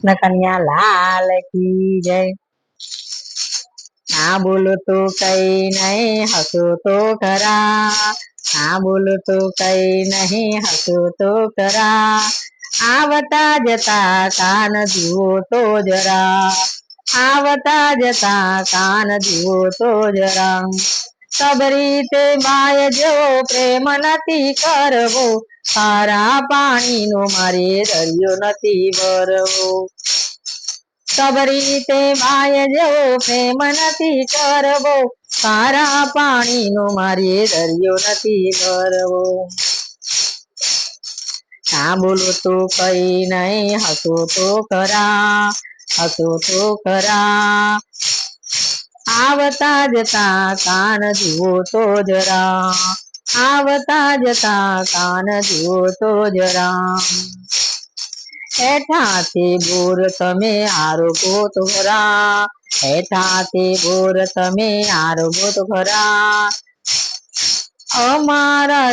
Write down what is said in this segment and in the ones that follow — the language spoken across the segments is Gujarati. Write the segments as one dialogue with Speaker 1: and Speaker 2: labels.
Speaker 1: કૃષ્ણ કન્યા લાલ કી જય। ના બોલો તો કઈ નહીં હસો તો ખરા, ના બોલો તો કઈ નહીં હસો તો ખરા, આવતા જતા કાન જુઓ તો જરા, આવતા જતા કાન જુઓ તો જરા, સબરી તે બાય જેવો પ્રેમ નથી કરવો, ખારા પાણીનો મારે દરિયો નથી ભરવો, સબરી તે બાય જેવો પ્રેમ નથી કરવો, ખારા પાણીનો મારે દરિયો નથી ભરવો, ના બોલો તો કઈ નહીં હસો તો ખરા, હસો તો ખરા, આવતા જતા કાન જુઓ તો જરા, આવતા જતા કાન જુઓ તો જરા, હેઠાથી બોર તમે આરોગો તો ખરા, હેઠાથી બોર તમે આરોગો તો ખરા, અમારા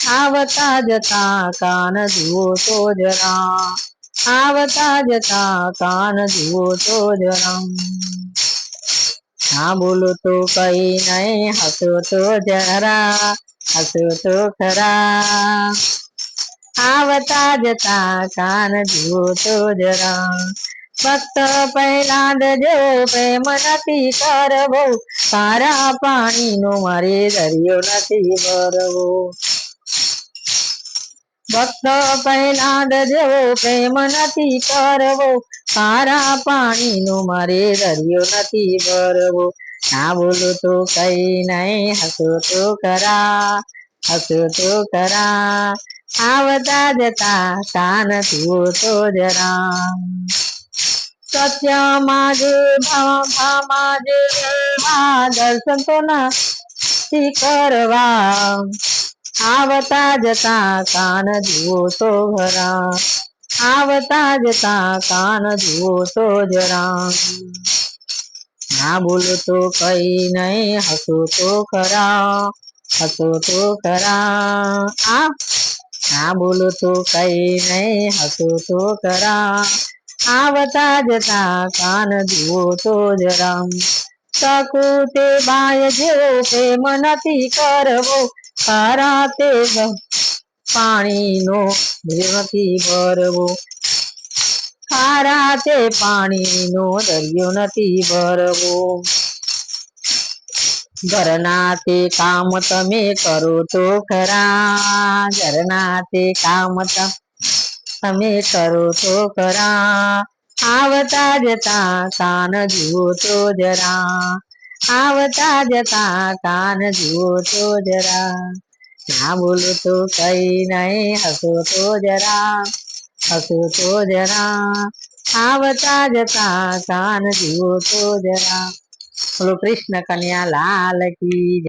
Speaker 1: આવતા જતા કાન જુઓ તો જરા, આવતા જતા કાન જુઓ તો જરા, ના બોલો તો કઈ નહીં હસો તો જરા, હસો તો ખરા, આવતા જતા કાન જુઓ તો જરા, ભક્ત પહેલાદ જેવો પ્રેમ નથી કરવો, ખારા પાણીનો મારે દરિયો નથી ભરવો, ભક્ત પહેલાદ જેવો પ્રેમ નથી કરવો, ખારા પાણીનો મારે દરિયો નથી ભરવો, ના બોલો તો કઈ નહીં હસો તો ખરા, હસો તો ખરા, આવતા જતા કાન જુઓ તો જરા, સત્યમાં જે ભામાં જે દર્શન તો નથી કરવા, આવતા જતા કાન જુઓ તો ખરા, આવતા જતા કાન જુઓ તો જરા, ના બોલો તો કઈ નહીં હસો તો ખરા, હસો તો ખરા, ના બોલો તો કઈ નહીં હસો તો ખરા, આવતા જતા કાન જુઓ તો જરા, સકુતે બાય જેવો પ્રેમ નથી કરવો, ખારા તે પાણીનો નથી ભરવો, ખારા તે પાણીનો દરિયો નથી ભરવો, ઘરના તે કામ તમે કરો તો ખરા, ઘરના તે કામ તમે કરો તો ખરા, આવતા જતા કાન જુઓ તો જરા, આવતા જતા કાન જુઓ તો જરા, ના બોલો તો કઈ નહીં હસો તો જરા, હસો તો જરા, આવતા જતા કાન જુઓ તો જરા, બોલો કૃષ્ણ કન્યા લાલ કી જય।